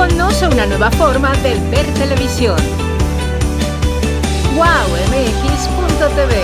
Conoce una nueva forma de ver televisión. wowmx.tv.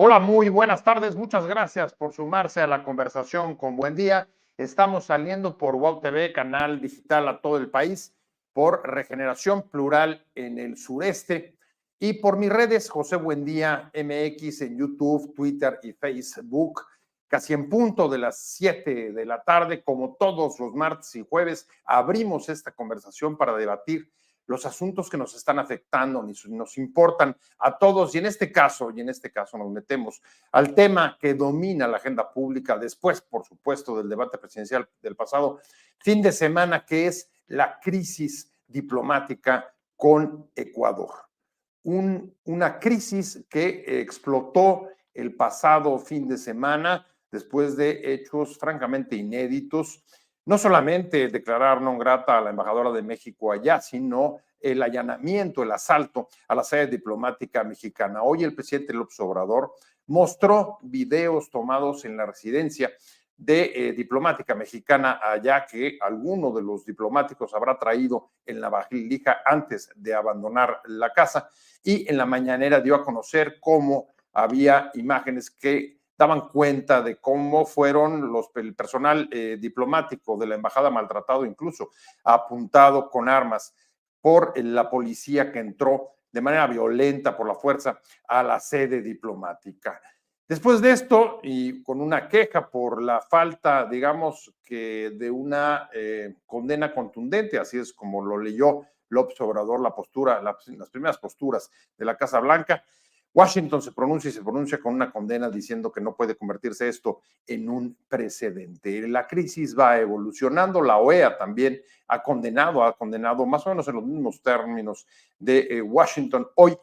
Hola, muy buenas tardes. Muchas gracias por sumarse a la conversación con Buen Día. Estamos saliendo por WOW TV, canal digital a todo el país, por Regeneración Plural en el sureste y por mis redes, José Buendía MX en YouTube, Twitter y Facebook. Casi en punto de las 7 de la tarde, como todos los martes y jueves, abrimos esta conversación para debatir los asuntos que nos están afectando, nos importan a todos, y en este caso nos metemos al tema que domina la agenda pública después, por supuesto, del debate presidencial del pasado fin de semana, que es la crisis diplomática con Ecuador. Una crisis que explotó el pasado fin de semana después de hechos francamente inéditos. No solamente declarar non grata a la embajadora de México allá, sino el allanamiento, el asalto a la sede diplomática mexicana. Hoy el presidente López Obrador mostró videos tomados en la residencia de diplomática mexicana allá, que alguno de los diplomáticos habrá traído en la valija antes de abandonar la casa, y en la mañanera dio a conocer cómo había imágenes que daban cuenta de cómo fueron el personal diplomático de la embajada maltratado, incluso apuntado con armas por la policía que entró de manera violenta por la fuerza a la sede diplomática. Después de esto, y con una queja por la falta, digamos, que de una condena contundente, así es como lo leyó López Obrador, la postura, las primeras posturas de la Casa Blanca, Washington se pronuncia con una condena diciendo que no puede convertirse esto en un precedente. La crisis va evolucionando, la OEA también ha condenado más o menos en los mismos términos de Washington hoy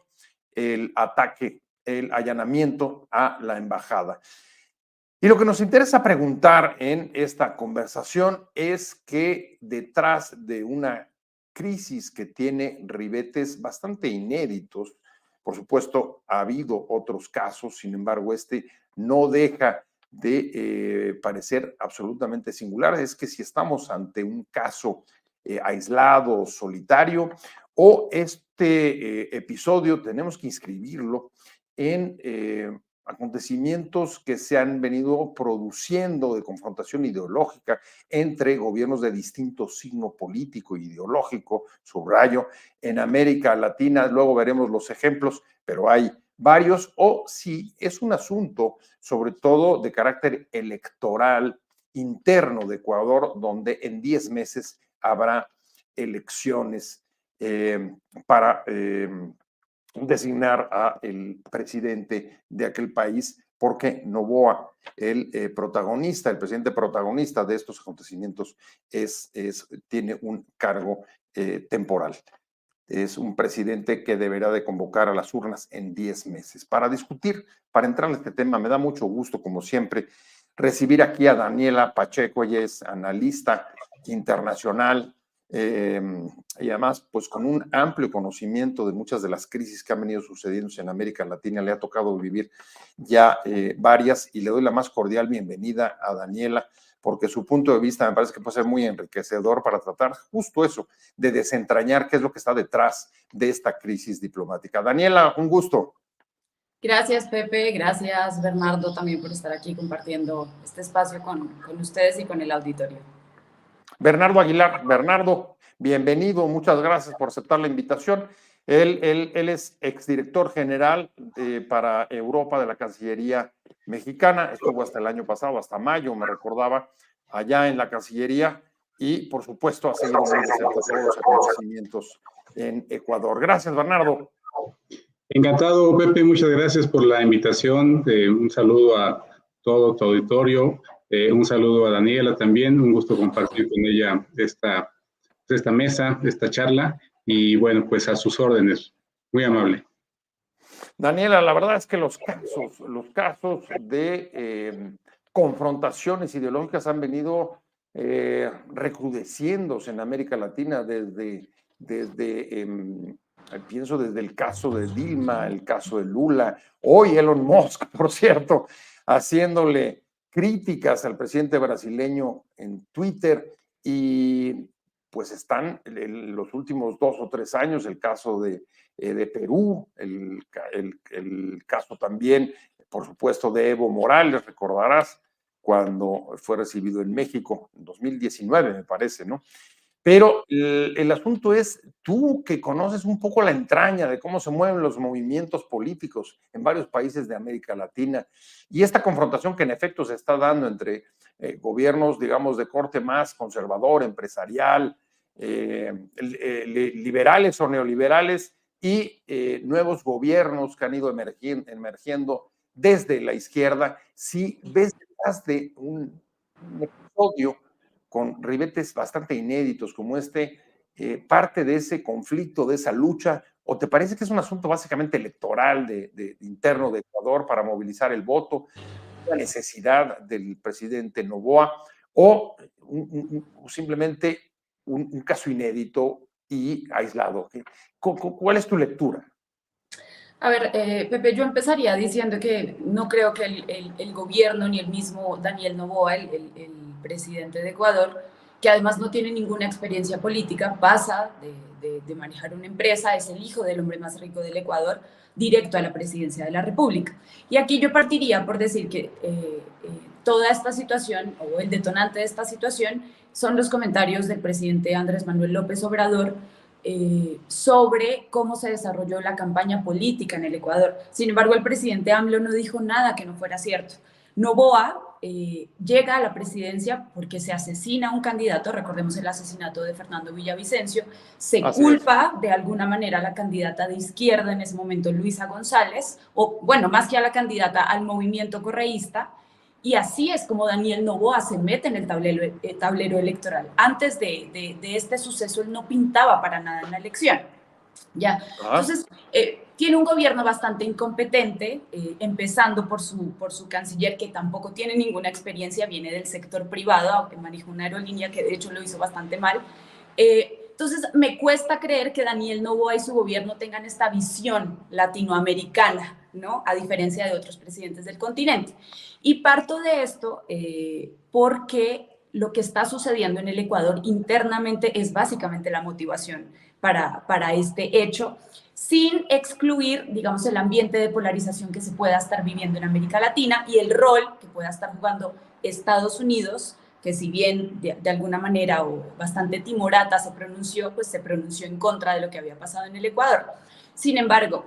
el ataque, el allanamiento a la embajada. Y lo que nos interesa preguntar en esta conversación es que detrás de una crisis que tiene ribetes bastante inéditos, por supuesto, ha habido otros casos, sin embargo, este no deja de parecer absolutamente singular. Es que si estamos ante un caso aislado, solitario, o este episodio tenemos que inscribirlo en acontecimientos que se han venido produciendo de confrontación ideológica entre gobiernos de distinto signo político e ideológico, subrayo, en América Latina. Luego veremos los ejemplos, pero hay varios, o si es un asunto sobre todo de carácter electoral interno de Ecuador, donde en 10 meses habrá elecciones para designar a el presidente de aquel país, porque Noboa, el protagonista, el presidente protagonista de estos acontecimientos, tiene un cargo temporal. Es un presidente que deberá de convocar a las urnas en 10 meses. Para discutir, para entrar en este tema, me da mucho gusto, como siempre, recibir aquí a Daniela Pacheco. Ella es analista internacional, eh, y además pues con un amplio conocimiento de muchas de las crisis que han venido sucediendo en América Latina. Le ha tocado vivir ya varias y le doy la más cordial bienvenida a Daniela, porque su punto de vista me parece que puede ser muy enriquecedor para tratar justo eso, de desentrañar qué es lo que está detrás de esta crisis diplomática. Daniela, un gusto. Gracias, Pepe. Gracias, Bernardo, también por estar aquí compartiendo este espacio con ustedes y con el auditorio. Bernardo Aguilar. Bernardo, bienvenido. Muchas gracias por aceptar la invitación. Él es exdirector general para Europa de la Cancillería Mexicana. Estuvo hasta el año pasado, hasta mayo, me recordaba, allá en la Cancillería y, por supuesto, ha seguido muy de cerca todos los acontecimientos en Ecuador. Gracias, Bernardo. Encantado, Pepe. Muchas gracias por la invitación. Un saludo a todo tu auditorio. Un saludo a Daniela también. Un gusto compartir con ella esta mesa, esta charla. Y bueno, pues a sus órdenes. Muy amable. Daniela, la verdad es que los casos de confrontaciones ideológicas han venido recrudeciéndose en América Latina pienso desde el caso de Dilma, el caso de Lula, hoy Elon Musk, por cierto, haciéndole críticas al presidente brasileño en Twitter, y pues están los últimos 2 o 3 años el caso de Perú, el caso también, por supuesto, de Evo Morales, recordarás, cuando fue recibido en México, en 2019 me parece, ¿no? Pero el asunto es, tú que conoces un poco la entraña de cómo se mueven los movimientos políticos en varios países de América Latina y esta confrontación que en efecto se está dando entre gobiernos, digamos, de corte más conservador, empresarial, liberales o neoliberales y nuevos gobiernos que han ido emergiendo desde la izquierda, si ves detrás de un episodio con ribetes bastante inéditos como parte de ese conflicto, de esa lucha, o te parece que es un asunto básicamente electoral interno de Ecuador para movilizar el voto, la necesidad del presidente Noboa, o simplemente un caso inédito y aislado? ¿Cuál es tu lectura? A ver, Pepe, yo empezaría diciendo que no creo que el gobierno ni el mismo Daniel Noboa, el presidente de Ecuador, que además no tiene ninguna experiencia política, pasa de manejar una empresa, es el hijo del hombre más rico del Ecuador, directo a la presidencia de la República. Y aquí yo partiría por decir que toda esta situación, o el detonante de esta situación, son los comentarios del presidente Andrés Manuel López Obrador sobre cómo se desarrolló la campaña política en el Ecuador. Sin embargo, el presidente AMLO no dijo nada que no fuera cierto. Noboa llega a la presidencia porque se asesina a un candidato, recordemos el asesinato de Fernando Villavicencio, se culpa de alguna manera a la candidata de izquierda en ese momento, Luisa González, o bueno, más que a la candidata, al movimiento correísta, y así es como Daniel Noboa se mete en el tablero electoral. Antes de este suceso, él no pintaba para nada en la elección. ¿Ya? Entonces, tiene un gobierno bastante incompetente, empezando por su canciller, que tampoco tiene ninguna experiencia, viene del sector privado, aunque maneja una aerolínea que de hecho lo hizo bastante mal. Entonces, me cuesta creer que Daniel Noboa y su gobierno tengan esta visión latinoamericana, ¿no? A diferencia de otros presidentes del continente. Y parto de esto porque lo que está sucediendo en el Ecuador internamente es básicamente la motivación para este hecho, sin excluir, digamos, el ambiente de polarización que se pueda estar viviendo en América Latina y el rol que pueda estar jugando Estados Unidos, que si bien de alguna manera o bastante timorata se pronunció, pues se pronunció en contra de lo que había pasado en el Ecuador. Sin embargo,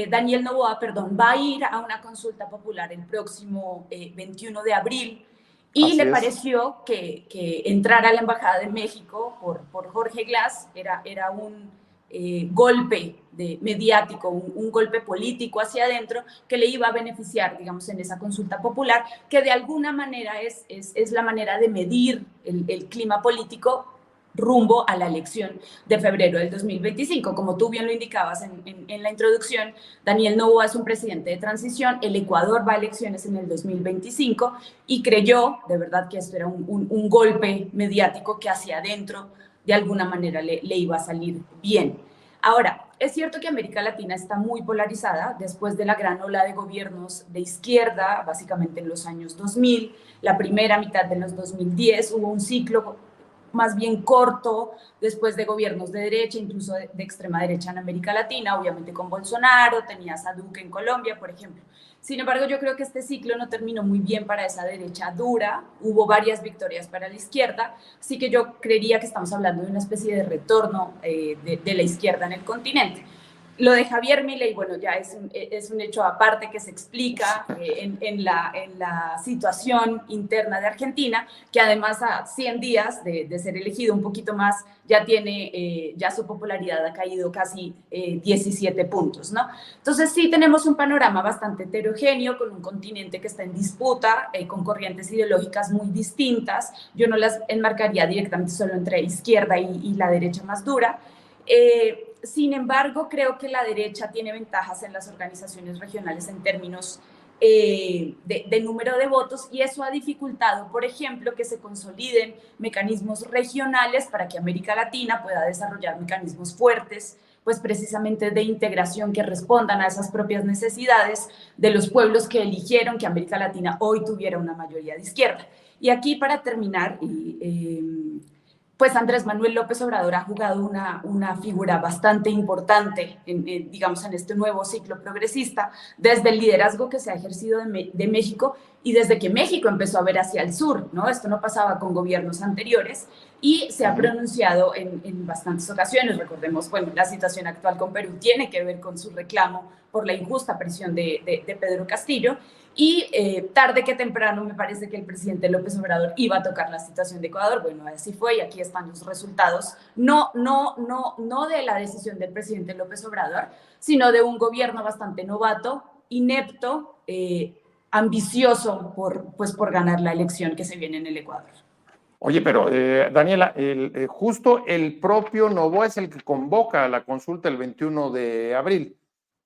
Daniel Noboa, va a ir a una consulta popular el próximo 21 de abril y le pareció que entrar a la Embajada de México por Jorge Glass era un golpe mediático, un golpe político hacia adentro que le iba a beneficiar, digamos, en esa consulta popular, que de alguna manera es la manera de medir el clima político rumbo a la elección de febrero del 2025. Como tú bien lo indicabas en la introducción, Daniel Noboa es un presidente de transición, el Ecuador va a elecciones en el 2025 y creyó de verdad que esto era un golpe mediático que hacia adentro de alguna manera le iba a salir bien. Ahora, es cierto que América Latina está muy polarizada después de la gran ola de gobiernos de izquierda, básicamente en los años 2000, la primera mitad de los 2010, hubo un ciclo más bien corto después de gobiernos de derecha, incluso de extrema derecha en América Latina, obviamente con Bolsonaro, tenías a Duque en Colombia, por ejemplo. Sin embargo, yo creo que este ciclo no terminó muy bien para esa derecha dura, hubo varias victorias para la izquierda, así que yo creería que estamos hablando de una especie de retorno de la izquierda en el continente. Lo de Javier Milei, bueno, ya es un hecho aparte que se explica en la situación interna de Argentina, que además a 100 días de ser elegido un poquito más, ya su popularidad ha caído casi 17 puntos, ¿no? Entonces sí tenemos un panorama bastante heterogéneo, con un continente que está en disputa, con corrientes ideológicas muy distintas. Yo no las enmarcaría directamente solo entre izquierda y la derecha más dura. Sin embargo, creo que la derecha tiene ventajas en las organizaciones regionales en términos de número de votos, y eso ha dificultado, por ejemplo, que se consoliden mecanismos regionales para que América Latina pueda desarrollar mecanismos fuertes, pues precisamente de integración que respondan a esas propias necesidades de los pueblos que eligieron que América Latina hoy tuviera una mayoría de izquierda. Y aquí, para terminar, pues Andrés Manuel López Obrador ha jugado una figura bastante importante, digamos, en este nuevo ciclo progresista, desde el liderazgo que se ha ejercido de México y desde que México empezó a ver hacia el sur, ¿no? Esto no pasaba con gobiernos anteriores, y se ha pronunciado en bastantes ocasiones. Recordemos, bueno, la situación actual con Perú tiene que ver con su reclamo por la injusta prisión de Pedro Castillo, y tarde que temprano me parece que el presidente López Obrador iba a tocar la situación de Ecuador. Bueno, así fue, y aquí están los resultados, no de la decisión del presidente López Obrador, sino de un gobierno bastante novato, inepto, ambicioso por ganar la elección que se viene en el Ecuador. Oye, pero Daniela, justo el propio Noboa es el que convoca a la consulta el 21 de abril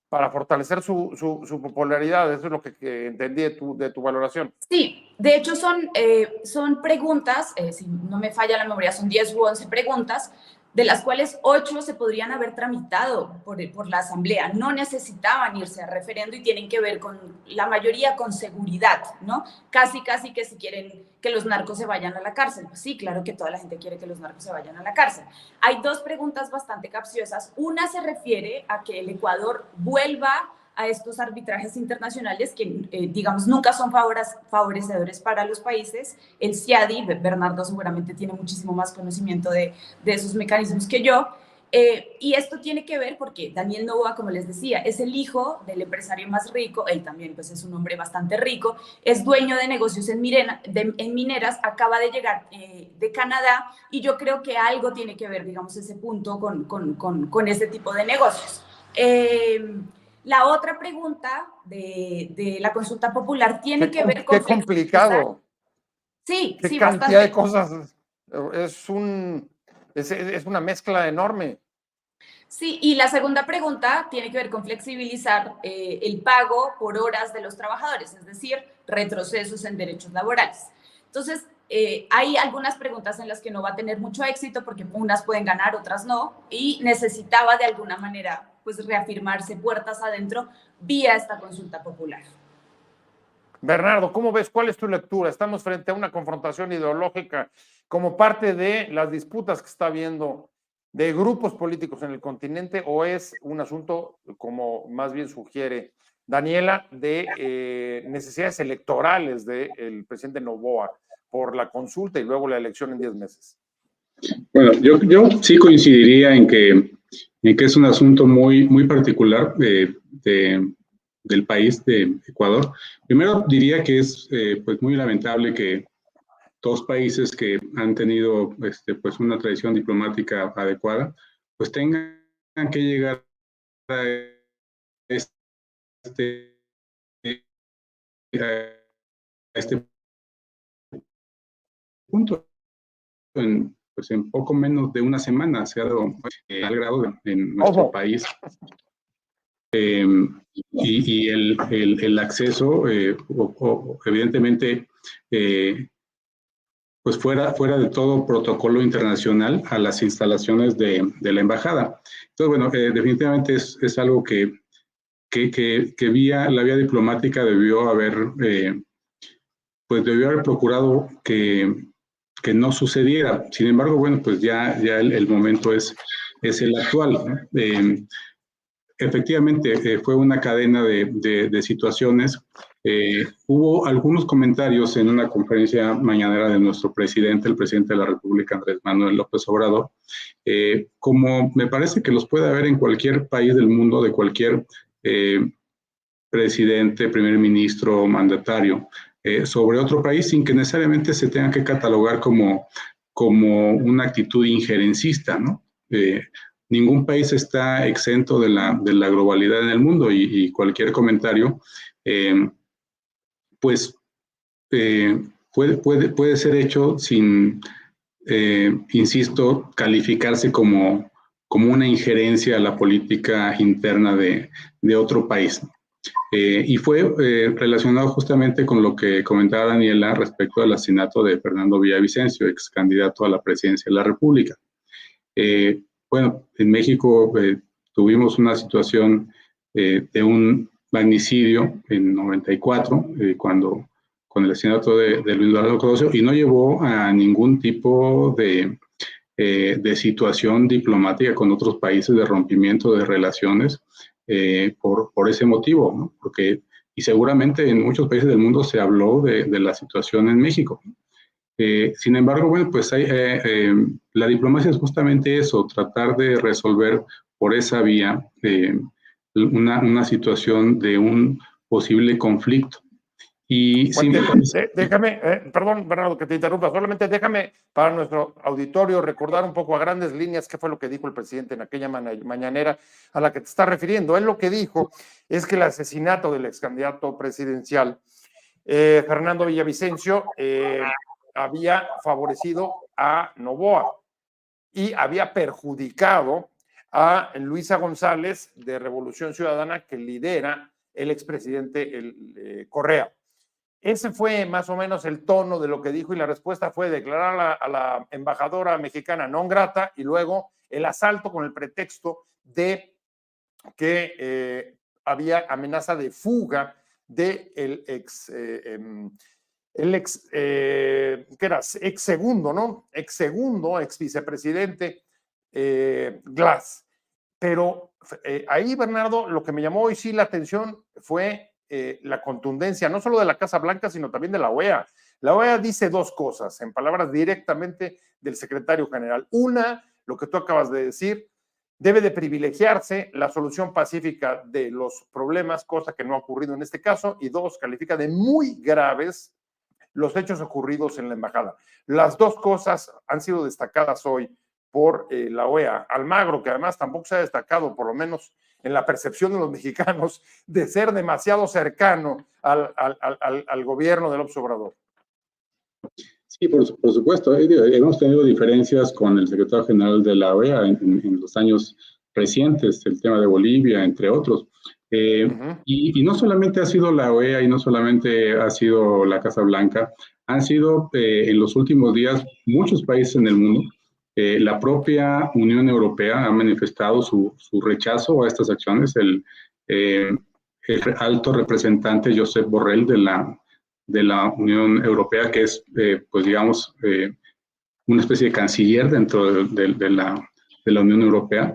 para fortalecer su popularidad. Eso es lo que entendí de tu valoración. Sí, de hecho son preguntas, si no me falla la memoria, son 10 u 11 preguntas, de las cuales 8 se podrían haber tramitado por la Asamblea. No necesitaban irse a referendo, y tienen que ver con la mayoría con seguridad, ¿no? Casi que si quieren que los narcos se vayan a la cárcel. Pues sí, claro que toda la gente quiere que los narcos se vayan a la cárcel. Hay 2 preguntas bastante capciosas. Una se refiere a que el Ecuador vuelva a estos arbitrajes internacionales que, digamos, nunca son favorecedores para los países. El CIADI, Bernardo seguramente tiene muchísimo más conocimiento de esos mecanismos que yo, y esto tiene que ver porque Daniel Noboa, como les decía, es el hijo del empresario más rico. Él también pues es un hombre bastante rico, es dueño de negocios en mineras, acaba de llegar de Canadá, y yo creo que algo tiene que ver, digamos, ese punto con ese tipo de negocios. La otra pregunta de la consulta popular tiene que ver con... ¡Qué complicado! Sí, ¡Qué sí, cantidad bastante de cosas! Es una mezcla enorme. Sí, y la segunda pregunta tiene que ver con flexibilizar el pago por horas de los trabajadores, es decir, retrocesos en derechos laborales. Entonces, hay algunas preguntas en las que no va a tener mucho éxito, porque unas pueden ganar, otras no, y necesitaba de alguna manera pues reafirmarse puertas adentro vía esta consulta popular. Bernardo, ¿cómo ves? ¿Cuál es tu lectura? ¿Estamos frente a una confrontación ideológica como parte de las disputas que está habiendo de grupos políticos en el continente, o es un asunto, como más bien sugiere Daniela, de necesidades electorales del presidente Noboa por la consulta y luego la elección en 10 meses? Bueno, yo sí coincidiría en que es un asunto muy particular del país de Ecuador. Primero diría que es pues muy lamentable que 2 países que han tenido pues una tradición diplomática adecuada, pues tengan que llegar a este punto. Pues en poco menos de una semana se ha dado al grado en nuestro país. Y el acceso, evidentemente, pues fuera de todo protocolo internacional a las instalaciones de la embajada. Entonces, bueno, definitivamente es algo que la vía diplomática debió haber procurado que no sucediera. Sin embargo, bueno, pues ya el momento es el actual, ¿no? Efectivamente, fue una cadena de situaciones. Hubo algunos comentarios en una conferencia mañanera de nuestro presidente, el presidente de la República, Andrés Manuel López Obrador, como me parece que los puede haber en cualquier país del mundo, de cualquier presidente, primer ministro, mandatario, sobre otro país, sin que necesariamente se tenga que catalogar como una actitud injerencista, ¿no? Ningún país está exento de la globalidad en el mundo y cualquier comentario, pues, puede ser hecho sin, insisto, calificarse como una injerencia a la política interna de otro país. Y fue relacionado justamente con lo que comentaba Daniela respecto al asesinato de Fernando Villavicencio, ex candidato a la presidencia de la República. Bueno, en México tuvimos una situación de un magnicidio en 94, con el asesinato de Luis Donaldo Colosio, y no llevó a ningún tipo de situación diplomática con otros países, de rompimiento de relaciones por ese motivo, ¿no? Y seguramente en muchos países del mundo se habló de la situación en México. Sin embargo, bueno, pues la diplomacia es justamente eso, tratar de resolver por esa vía una situación de un posible conflicto. Y déjame, perdón, Bernardo, que te interrumpa, solamente déjame para nuestro auditorio recordar un poco a grandes líneas qué fue lo que dijo el presidente en aquella mañanera a la que te estás refiriendo. Él lo que dijo es que el asesinato del ex candidato presidencial, Fernando Villavicencio, había favorecido a Noboa y había perjudicado a Luisa González de Revolución Ciudadana, que lidera el expresidente Correa. Ese fue más o menos el tono de lo que dijo, y la respuesta fue declarar a la embajadora mexicana non grata y luego el asalto con el pretexto de que había amenaza de fuga del ex segundo, ¿no? Ex vicepresidente Glass. Pero ahí, Bernardo, lo que me llamó hoy sí la atención fue la contundencia, no solo de la Casa Blanca, sino también de la OEA. La OEA dice dos cosas, en palabras directamente del secretario general. Una, lo que tú acabas de decir, debe de privilegiarse la solución pacífica de los problemas, cosa que no ha ocurrido en este caso. Y dos, califica de muy graves los hechos ocurridos en la embajada. Las dos cosas han sido destacadas hoy por la OEA. Almagro, que además tampoco se ha destacado, por lo menos en la percepción de los mexicanos, de ser demasiado cercano al gobierno de López Obrador. Sí, por supuesto. Hemos tenido diferencias con el secretario general de la OEA en los años recientes, el tema de Bolivia, entre otros. Y no solamente ha sido la OEA y no solamente ha sido la Casa Blanca, han sido en los últimos días muchos países en el mundo. La propia Unión Europea ha manifestado su rechazo a estas acciones. El alto representante Josep Borrell de la Unión Europea, que es, pues digamos, una especie de canciller dentro de la Unión Europea,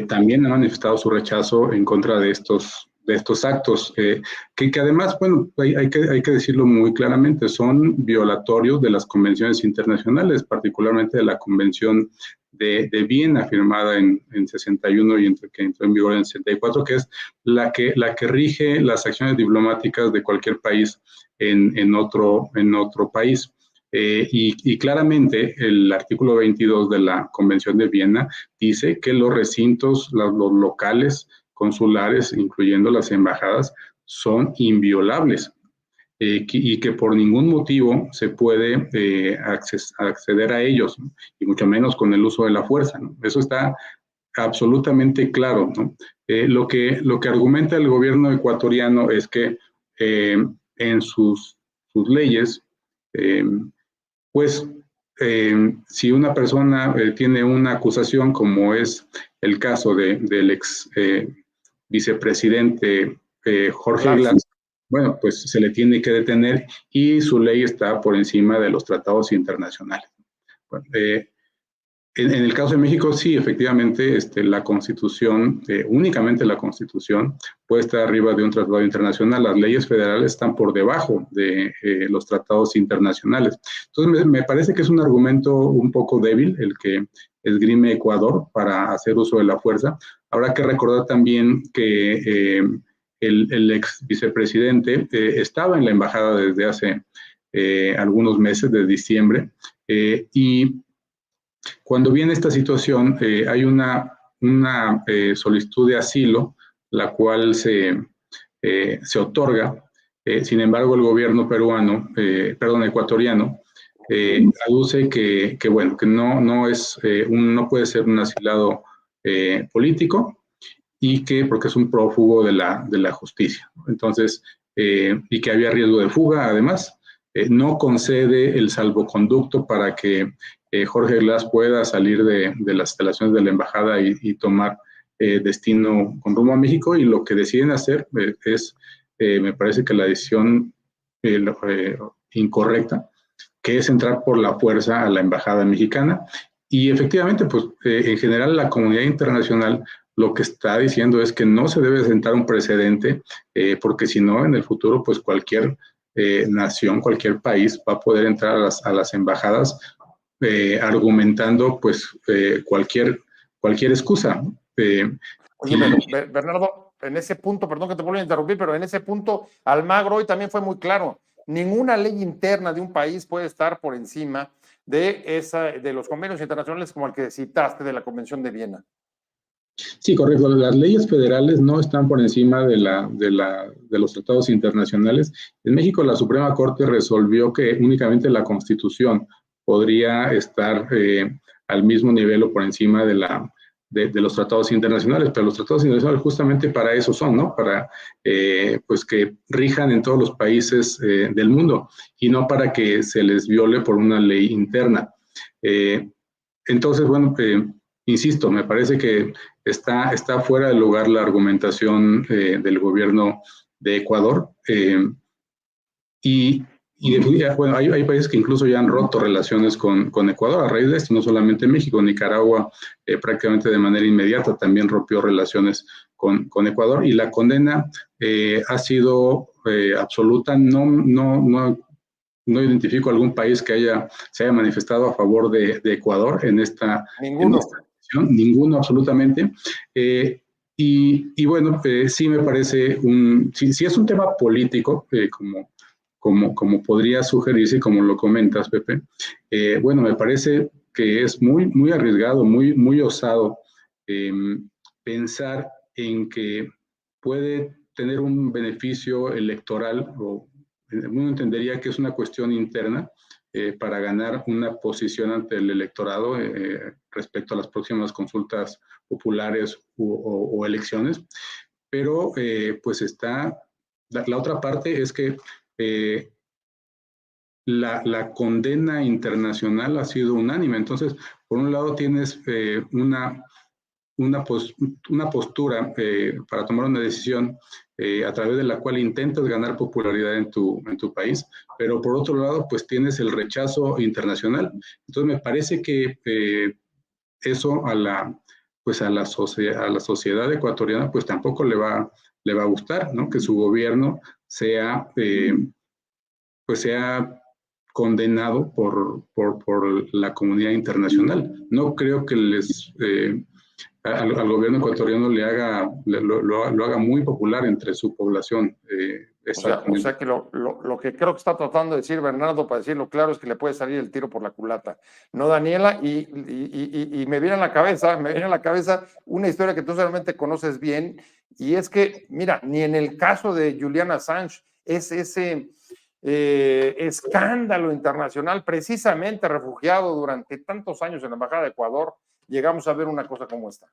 también ha manifestado su rechazo en contra de estos actos, que además, bueno, hay que decirlo muy claramente, son violatorios de las convenciones internacionales, particularmente de la Convención de Viena, firmada en 61 y que entró en vigor en 64, que es la que rige las acciones diplomáticas de cualquier país en otro país. Y claramente el artículo 22 de la Convención de Viena dice que los recintos, los locales consulares, incluyendo las embajadas, son inviolables y que por ningún motivo se puede acceder a ellos, ¿no? Y mucho menos con el uso de la fuerza, ¿no? Eso está absolutamente claro, ¿no? Lo que argumenta el gobierno ecuatoriano es que en sus leyes pues si una persona tiene una acusación, como es el caso del ex vicepresidente Jorge Glass, bueno, pues se le tiene que detener y su ley está por encima de los tratados internacionales. Bueno, en el caso de México, sí, efectivamente, la Constitución, únicamente la Constitución, puede estar arriba de un tratado internacional. Las leyes federales están por debajo de los tratados internacionales. Entonces, me parece que es un argumento un poco débil el que esgrime Ecuador para hacer uso de la fuerza. Habrá que recordar también que el ex vicepresidente estaba en la embajada desde hace algunos meses, desde diciembre, y cuando viene esta situación, hay una solicitud de asilo, la cual se otorga. Sin embargo, el gobierno ecuatoriano, aduce que no puede ser un asilado político y porque es un prófugo de la justicia. Entonces, y que había riesgo de fuga, además. No concede el salvoconducto para que Jorge Glass pueda salir de las instalaciones de la embajada y tomar destino con rumbo a México, y lo que deciden hacer es, me parece que la decisión incorrecta, que es entrar por la fuerza a la embajada mexicana. Y efectivamente, pues en general la comunidad internacional lo que está diciendo es que no se debe sentar un precedente, porque si no, en el futuro, pues cualquier nación, cualquier país va a poder entrar a las embajadas argumentando pues cualquier excusa. Oye, pero Bernardo, en ese punto, perdón que te vuelva a interrumpir, pero en ese punto Almagro hoy también fue muy claro. Ninguna ley interna de un país puede estar por encima de los convenios internacionales como el que citaste de la Convención de Viena. Sí, correcto. Las leyes federales no están por encima de los tratados internacionales. En México, la Suprema Corte resolvió que únicamente la Constitución podría estar al mismo nivel o por encima de los tratados internacionales, pero los tratados internacionales justamente para eso son, ¿no? Para pues que rijan en todos los países del mundo, y no para que se les viole por una ley interna. Entonces, bueno, insisto, me parece que está fuera de lugar la argumentación del gobierno de Ecuador. Bueno, hay países que incluso ya han roto relaciones con Ecuador a raíz de esto, no solamente México. Nicaragua prácticamente de manera inmediata también rompió relaciones con Ecuador, y la condena ha sido absoluta. No identifico algún país que se haya manifestado a favor de Ecuador en esta decisión, ninguno absolutamente. Y bueno, sí me parece si es un tema político, como podría sugerirse, como lo comentas, Pepe, bueno, me parece que es muy, muy arriesgado, muy, muy osado pensar en que puede tener un beneficio electoral, o uno entendería que es una cuestión interna para ganar una posición ante el electorado respecto a las próximas consultas populares o elecciones, pero pues la otra parte es que la condena internacional ha sido unánime. Entonces, por un lado tienes una postura para tomar una decisión a través de la cual intentas ganar popularidad en tu país, pero por otro lado, pues tienes el rechazo internacional. Entonces, me parece que eso a la sociedad ecuatoriana, pues tampoco le va a gustar, ¿no? Que su gobierno sea condenado por la comunidad internacional. No creo que al gobierno ecuatoriano lo haga muy popular entre su población. O sea que lo que creo que está tratando de decir Bernardo, para decirlo claro, es que le puede salir el tiro por la culata, ¿no, Daniela? Y me viene a la cabeza una historia que tú solamente conoces bien, y es que, mira, ni en el caso de Julian Assange es ese escándalo internacional, precisamente refugiado durante tantos años en la Embajada de Ecuador, llegamos a ver una cosa como esta.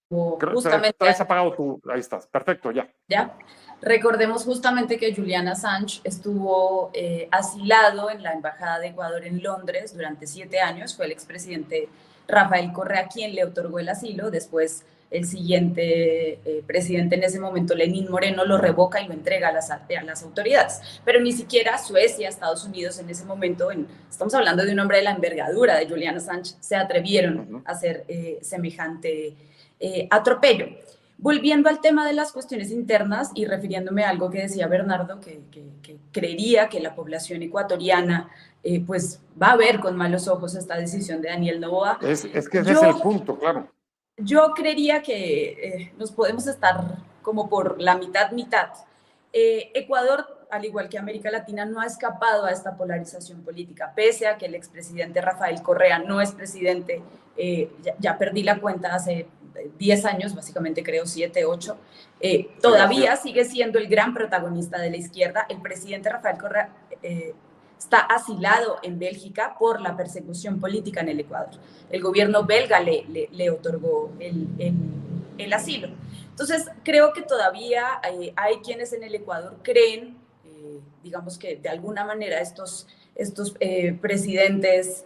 justamente... Has apagado tú, ahí estás, perfecto, ya. ¿Ya? Recordemos justamente que Julian Assange estuvo asilado en la Embajada de Ecuador en Londres durante 7 años. Fue el expresidente Rafael Correa quien le otorgó el asilo. Después el siguiente presidente en ese momento, Lenín Moreno, lo revoca y lo entrega a las autoridades. Pero ni siquiera Suecia, Estados Unidos en ese momento, estamos hablando de un hombre de la envergadura de Julian Assange, se atrevieron a hacer semejante atropello. Volviendo al tema de las cuestiones internas y refiriéndome a algo que decía Bernardo, que creería que la población ecuatoriana pues va a ver con malos ojos esta decisión de Daniel Noboa. Es que ese es el punto, claro. Yo creería que nos podemos estar como por la mitad. Ecuador, al igual que América Latina, no ha escapado a esta polarización política, pese a que el expresidente Rafael Correa no es presidente, ya perdí la cuenta hace 10 años, básicamente creo 7, 8, todavía sigue siendo el gran protagonista de la izquierda. El presidente Rafael Correa está asilado en Bélgica por la persecución política en el Ecuador. El gobierno belga le otorgó el asilo. Entonces, creo que todavía hay quienes en el Ecuador creen, digamos que de alguna manera estos presidentes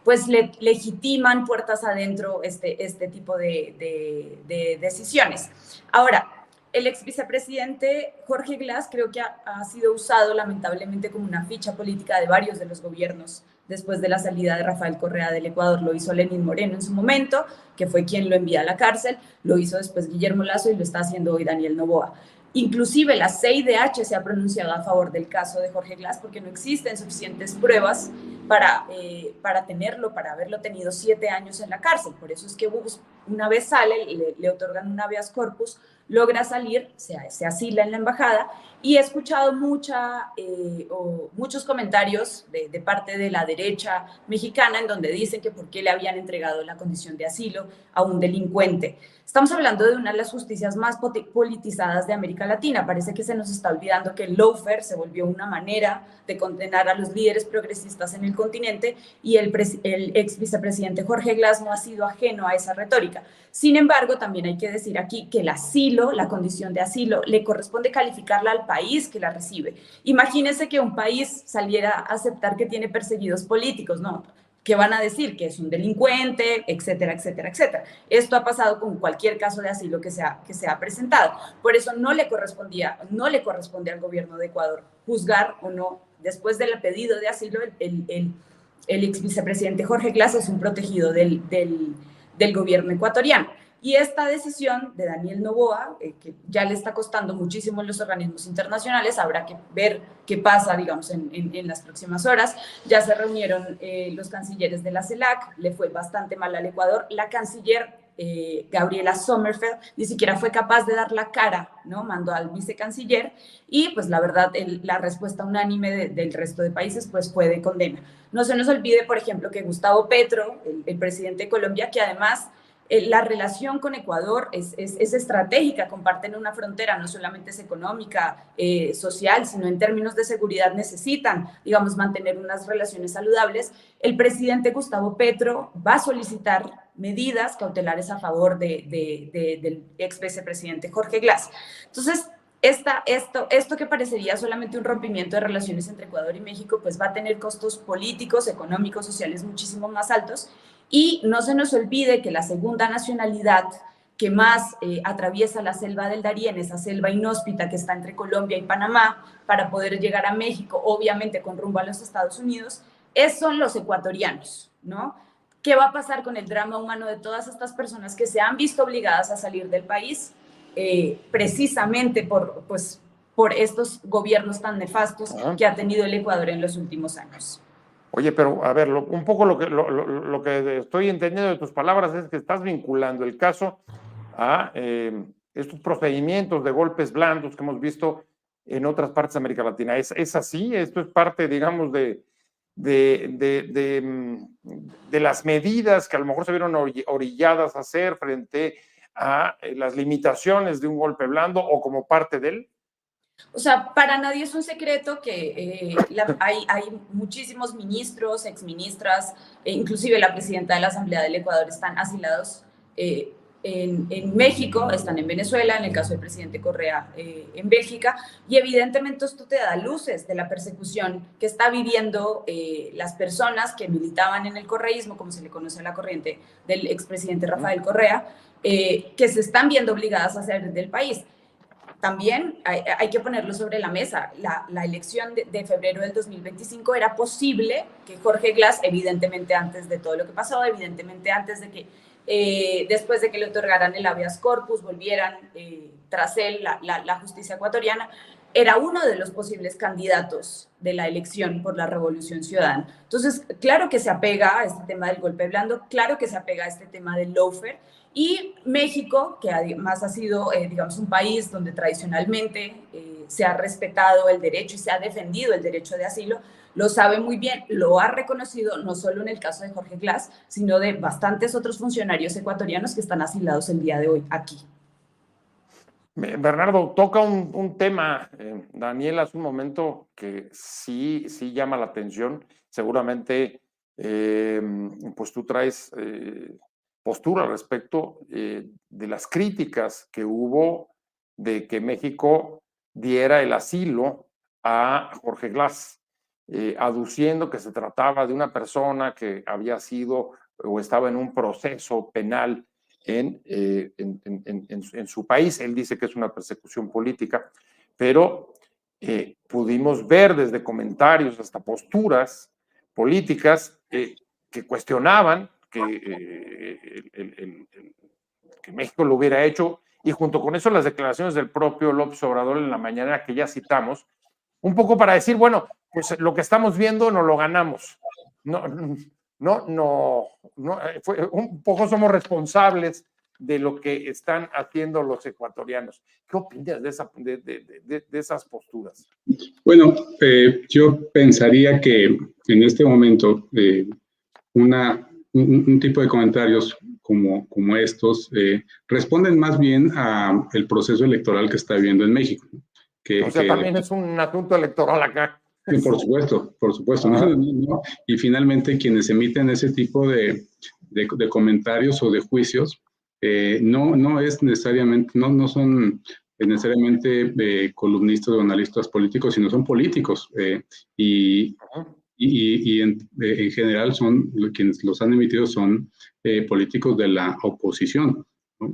pues legitiman puertas adentro este tipo de decisiones. Ahora, el ex vicepresidente Jorge Glass creo que ha sido usado lamentablemente como una ficha política de varios de los gobiernos después de la salida de Rafael Correa del Ecuador. Lo hizo Lenín Moreno en su momento, que fue quien lo envía a la cárcel, lo hizo después Guillermo Lasso y lo está haciendo hoy Daniel Noboa. Inclusive la CIDH se ha pronunciado a favor del caso de Jorge Glass porque no existen suficientes pruebas para haberlo tenido 7 años en la cárcel. Por eso es que una vez sale, le otorgan un habeas corpus, logra salir, se asila en la embajada, y he escuchado muchos comentarios de parte de la derecha mexicana en donde dicen que por qué le habían entregado la condición de asilo a un delincuente. Estamos hablando de una de las justicias más politizadas de América Latina. Parece que se nos está olvidando que el lawfare se volvió una manera de condenar a los líderes progresistas en el continente, y el ex vicepresidente Jorge Glass no ha sido ajeno a esa retórica. Sin embargo, también hay que decir aquí que el asilo, la condición de asilo, le corresponde calificarla al país que la recibe. Imagínense que un país saliera a aceptar que tiene perseguidos políticos, ¿no? Que van a decir que es un delincuente, etcétera, etcétera, etcétera. Esto ha pasado con cualquier caso de asilo que se ha presentado. Por eso no le corresponde al gobierno de Ecuador juzgar o no. Después del pedido de asilo, el ex vicepresidente Jorge Glass es un protegido del gobierno ecuatoriano. Y esta decisión de Daniel Noboa, que ya le está costando muchísimo en los organismos internacionales, habrá que ver qué pasa, digamos, en las próximas horas. Ya se reunieron los cancilleres de la CELAC, le fue bastante mal al Ecuador. La canciller Gabriela Sommerfeld ni siquiera fue capaz de dar la cara, ¿no? Mandó al vicecanciller y, pues, la verdad, la respuesta unánime del resto de países, pues, fue de condena. No se nos olvide, por ejemplo, que Gustavo Petro, el presidente de Colombia, que además la relación con Ecuador es estratégica, comparten una frontera, no solamente es económica, social, sino en términos de seguridad necesitan, digamos, mantener unas relaciones saludables. El presidente Gustavo Petro va a solicitar medidas cautelares a favor del ex vicepresidente Jorge Glass. Entonces, esto que parecería solamente un rompimiento de relaciones entre Ecuador y México, pues va a tener costos políticos, económicos, sociales muchísimo más altos. Y no se nos olvide que la segunda nacionalidad que más atraviesa la selva del Darién, esa selva inhóspita que está entre Colombia y Panamá, para poder llegar a México, obviamente con rumbo a los Estados Unidos, son los ecuatorianos, ¿no? ¿Qué va a pasar con el drama humano de todas estas personas que se han visto obligadas a salir del país precisamente por estos gobiernos tan nefastos que ha tenido el Ecuador en los últimos años? Oye, pero a ver, un poco lo que estoy entendiendo de tus palabras es que estás vinculando el caso a estos procedimientos de golpes blandos que hemos visto en otras partes de América Latina. ¿Es así? ¿Esto es parte, digamos, de las medidas que a lo mejor se vieron orilladas a hacer frente a las limitaciones de un golpe blando o como parte de él? O sea, para nadie es un secreto que hay muchísimos ministros, exministras, inclusive la presidenta de la Asamblea del Ecuador están asilados. en México, están en Venezuela, en el caso del presidente Correa en Bélgica, y evidentemente esto te da luces de la persecución que está viviendo las personas que militaban en el correísmo, como se le conoce a la corriente del expresidente Rafael Correa, que se están viendo obligadas a salir del país. También hay que ponerlo sobre la mesa. La elección de febrero del 2025 era posible que Jorge Glass, evidentemente antes de todo lo que pasó, evidentemente antes de que, después de que le otorgaran el habeas corpus, volvieran tras él la justicia ecuatoriana, era uno de los posibles candidatos de la elección por la Revolución Ciudadana. Entonces, claro que se apega a este tema del golpe blando, claro que se apega a este tema del lawfare, y México, que además ha sido, digamos, un país donde tradicionalmente se ha respetado el derecho y se ha defendido el derecho de asilo, lo sabe muy bien, lo ha reconocido no solo en el caso de Jorge Glass, sino de bastantes otros funcionarios ecuatorianos que están asilados el día de hoy aquí. Bernardo, toca un tema, Daniel, hace un momento que sí llama la atención. Seguramente, pues tú traes postura al respecto de las críticas que hubo de que México diera el asilo a Jorge Glass, aduciendo que se trataba de una persona que había sido o estaba en un proceso penal en su país. Él dice que es una persecución política, pero pudimos ver desde comentarios hasta posturas políticas que cuestionaban que México lo hubiera hecho, y junto con eso las declaraciones del propio López Obrador en la mañana que ya citamos, un poco para decir, bueno, pues lo que estamos viendo no lo ganamos. Un poco somos responsables de lo que están haciendo los ecuatorianos. ¿Qué opinas de esas posturas? Bueno, yo pensaría que en este momento un tipo de comentarios como estos responden más bien al proceso electoral que está viviendo en México. O sea, también es un asunto electoral acá. Sí, por supuesto. ¿No? Y finalmente quienes emiten ese tipo de comentarios o de juicios no es necesariamente, no son necesariamente columnistas o analistas políticos, sino son políticos y en general son quienes los han emitido son políticos de la oposición, ¿no?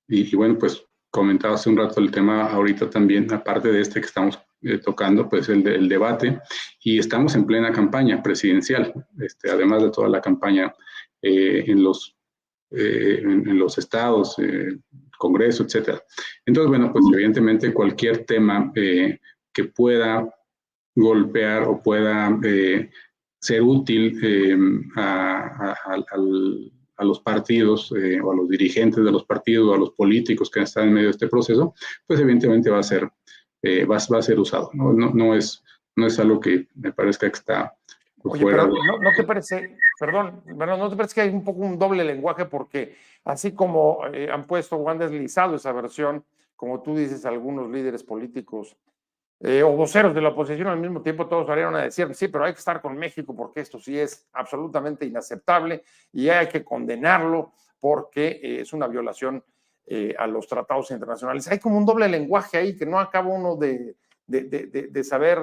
Y bueno, pues comentaba hace un rato el tema ahorita también, aparte de este que estamos tocando, pues el debate, y estamos en plena campaña presidencial, además de toda la campaña en los estados, Congreso, etcétera. Entonces, bueno, pues evidentemente cualquier tema que pueda golpear o pueda ser útil a los partidos o a los dirigentes de los partidos o a los políticos que están en medio de este proceso, pues evidentemente va a ser usado. No es algo que me parezca que está Oye, pero ¿no te parece, perdón, ¿no te parece que hay un poco un doble lenguaje? Porque así como han puesto o han deslizado esa versión, como tú dices, algunos líderes políticos o voceros de la oposición, al mismo tiempo todos salieron a decir, sí, pero hay que estar con México porque esto sí es absolutamente inaceptable y hay que condenarlo porque es una violación a los tratados internacionales. Hay como un doble lenguaje ahí que no acaba uno de saber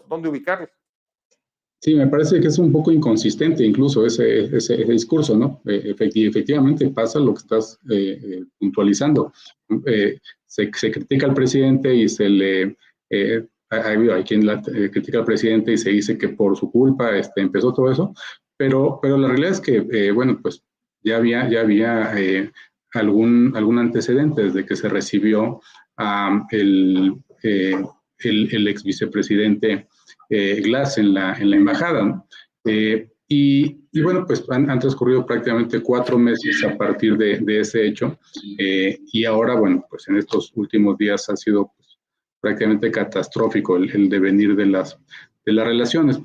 dónde ubicarlo. Sí, me parece que es un poco inconsistente incluso ese discurso, ¿no? Efectivamente pasa lo que estás puntualizando. Se critica al presidente y se le... hay quien critica al presidente y se dice que por su culpa empezó todo eso, pero la realidad es que, bueno, pues ya había algún antecedente desde que se recibió el ex vicepresidente Glass en la embajada, ¿no? Y bueno, pues han transcurrido prácticamente 4 meses a partir de ese hecho, y ahora, bueno, pues en estos últimos días ha sido pues, prácticamente catastrófico el devenir de las relaciones.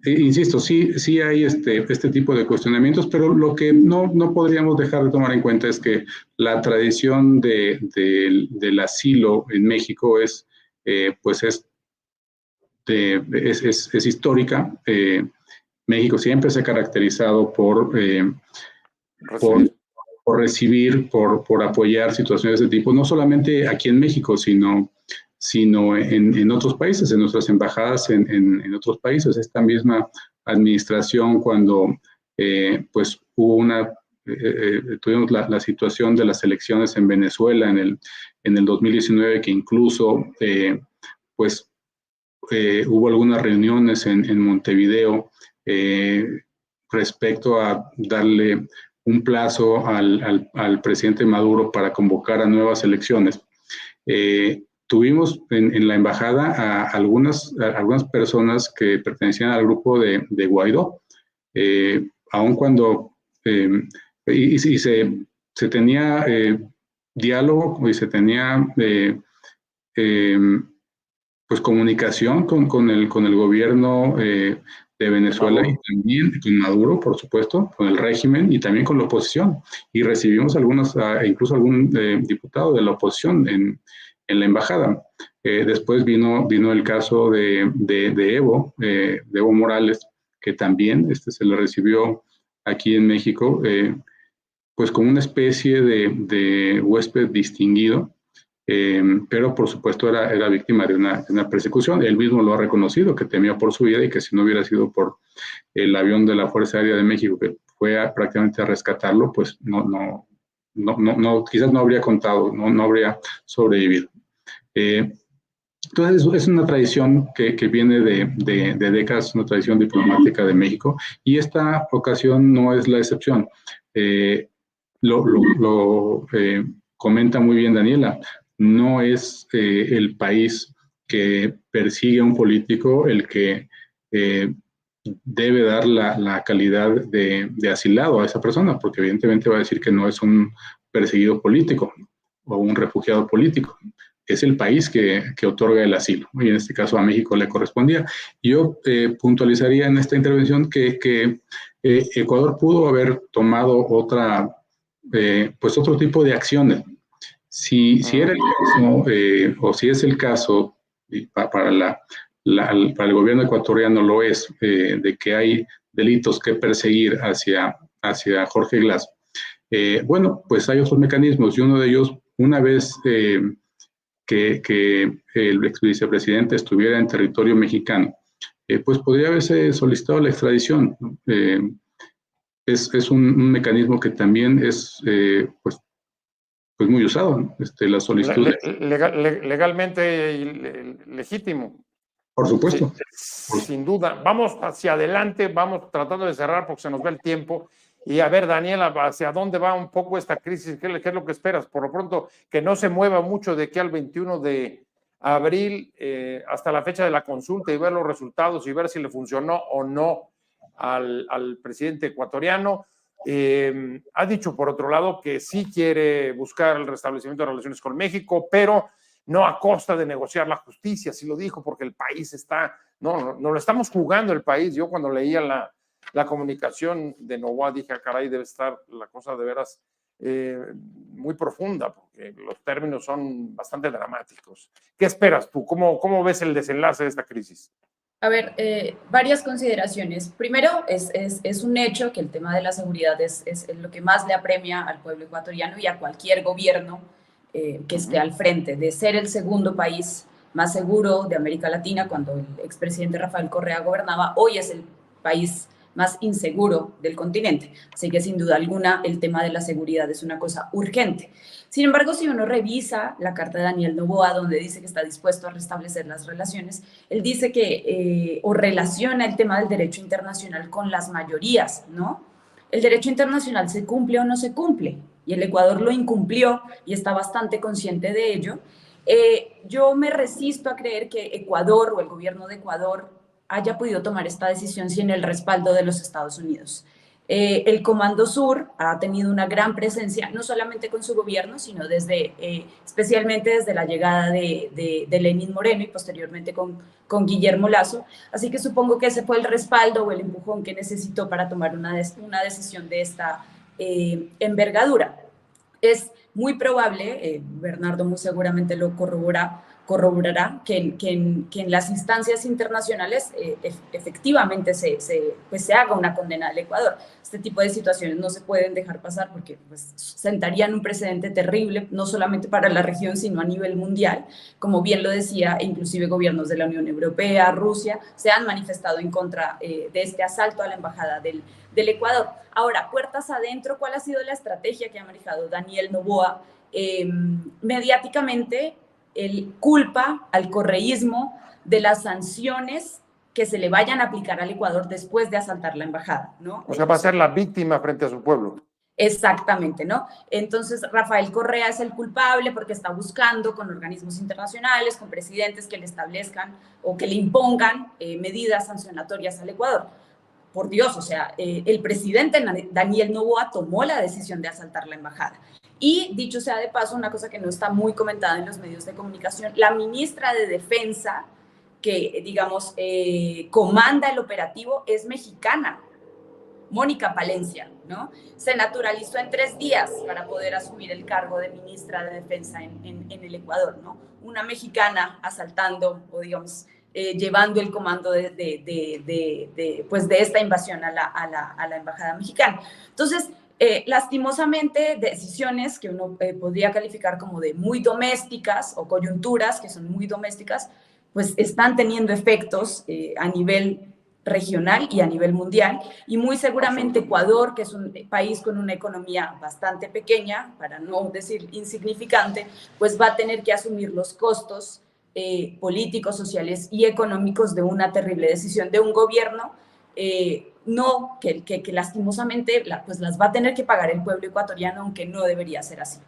Insisto, sí hay este tipo de cuestionamientos, pero lo que no podríamos dejar de tomar en cuenta es que la tradición del asilo en México es histórica México siempre se ha caracterizado por recibir, por apoyar situaciones de ese tipo, no solamente aquí en México, sino en otros países, en nuestras embajadas en otros países. Esta misma administración, cuando pues hubo tuvimos la situación de las elecciones en Venezuela en el 2019, que incluso pues hubo algunas reuniones en Montevideo respecto a darle un plazo al presidente Maduro para convocar a nuevas elecciones. Tuvimos en la embajada a algunas personas que pertenecían al grupo de Guaidó, aun cuando se tenía diálogo y se tenía pues comunicación con el gobierno de Venezuela y también con Maduro, por supuesto, con el régimen y también con la oposición. Y recibimos incluso algún diputado de la oposición en la embajada. Después vino el caso de Evo Morales, que también se le recibió aquí en México, pues como una especie de huésped distinguido, pero por supuesto era víctima de una persecución. Él mismo lo ha reconocido, que temía por su vida y que si no hubiera sido por el avión de la Fuerza Aérea de México que fue prácticamente a rescatarlo, pues quizás no habría contado, no habría sobrevivido. Entonces es una tradición que viene de décadas, una tradición diplomática de México, y esta ocasión no es la excepción. Lo comenta muy bien Daniela. No es el país que persigue a un político el que debe dar la calidad de asilado a esa persona, porque evidentemente va a decir que no es un perseguido político o un refugiado político. Es el país que otorga el asilo, y en este caso a México le correspondía. Yo puntualizaría en esta intervención que Ecuador pudo haber tomado pues otro tipo de acciones. Si era el caso, o si es el caso, y para el gobierno ecuatoriano lo es, de que hay delitos que perseguir hacia Jorge Glass, bueno, pues hay otros mecanismos, y uno de ellos, una vez que el ex vicepresidente estuviera en territorio mexicano, pues podría haberse solicitado la extradición. Es un mecanismo que también es pues muy usado, ¿no? La solicitud. Legalmente legítimo. Por supuesto. Sí, sin duda. Vamos hacia adelante, vamos tratando de cerrar porque se nos va el tiempo. Y a ver, Daniela, ¿hacia dónde va un poco esta crisis? ¿Qué es lo que esperas? Por lo pronto, que no se mueva mucho de aquí al 21 de abril hasta la fecha de la consulta y ver los resultados y ver si le funcionó o no al presidente ecuatoriano. Ha dicho, por otro lado, que sí quiere buscar el restablecimiento de relaciones con México, pero no a costa de negociar la justicia, sí lo dijo, porque el país está, no lo estamos jugando el país. Yo cuando leía la comunicación de Novoa dije, caray, debe estar la cosa de veras muy profunda, porque los términos son bastante dramáticos. ¿Qué esperas tú? ¿Cómo ves el desenlace de esta crisis? A ver, varias consideraciones. Primero, es un hecho que el tema de la seguridad es lo que más le apremia al pueblo ecuatoriano y a cualquier gobierno que esté al frente, de ser el segundo país más seguro de América Latina. Cuando el expresidente Rafael Correa gobernaba, hoy es el país más inseguro del continente. Así que sin duda alguna el tema de la seguridad es una cosa urgente. Sin embargo, si uno revisa la carta de Daniel Noboa, donde dice que está dispuesto a restablecer las relaciones, él dice que, o relaciona el tema del derecho internacional con las mayorías, ¿no? El derecho internacional se cumple o no se cumple, y el Ecuador lo incumplió y está bastante consciente de ello. Yo me resisto a creer que Ecuador o el gobierno de Ecuador haya podido tomar esta decisión sin el respaldo de los Estados Unidos. El Comando Sur ha tenido una gran presencia, no solamente con su gobierno, sino especialmente desde la llegada de Lenín Moreno y posteriormente con Guillermo Lasso. Así que supongo que ese fue el respaldo o el empujón que necesitó para tomar una decisión de esta envergadura. Es muy probable, Bernardo muy seguramente lo corrobora, corroborará que en las instancias internacionales efectivamente pues se haga una condena al Ecuador. Este tipo de situaciones no se pueden dejar pasar porque pues, sentarían un precedente terrible, no solamente para la región, sino a nivel mundial. Como bien lo decía, inclusive gobiernos de la Unión Europea, Rusia, se han manifestado en contra de este asalto a la embajada del Ecuador. Ahora, puertas adentro, ¿cuál ha sido la estrategia que ha manejado Daniel Noboa? Mediáticamente, él culpa al correísmo de las sanciones que se le vayan a aplicar al Ecuador después de asaltar la embajada, ¿no? O sea, va a ser la víctima frente a su pueblo. Exactamente, ¿no? Entonces, Rafael Correa es el culpable porque está buscando con organismos internacionales, con presidentes que le establezcan o que le impongan medidas sancionatorias al Ecuador. Por Dios, o sea, el presidente Daniel Noboa tomó la decisión de asaltar la embajada. Y dicho sea de paso, una cosa que no está muy comentada en los medios de comunicación, la ministra de Defensa, que digamos comanda el operativo, es mexicana, Mónica Palencia, ¿no? Se naturalizó en 3 días para poder asumir el cargo de ministra de Defensa en el Ecuador, ¿no? Una mexicana asaltando o digamos llevando el comando pues de esta invasión a la embajada mexicana. Entonces, lastimosamente, decisiones que uno podría calificar como de muy domésticas o coyunturas que son muy domésticas, pues están teniendo efectos a nivel regional y a nivel mundial, y muy seguramente Ecuador, que es un país con una economía bastante pequeña, para no decir insignificante, pues va a tener que asumir los costos políticos, sociales y económicos de una terrible decisión de un gobierno que lastimosamente pues las va a tener que pagar el pueblo ecuatoriano, aunque no debería ser así.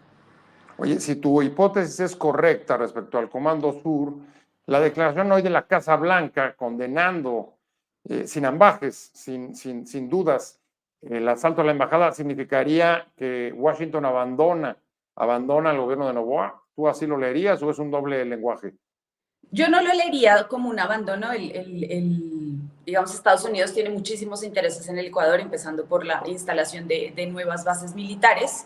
Oye, si tu hipótesis es correcta respecto al Comando Sur, la declaración hoy de la Casa Blanca condenando sin ambajes, sin dudas, el asalto a la embajada significaría que Washington abandona al gobierno de Noboa. ¿Tú así lo leerías o es un doble lenguaje? Yo no lo leería como un abandono. Digamos, Estados Unidos tiene muchísimos intereses en el Ecuador, empezando por la instalación de nuevas bases militares,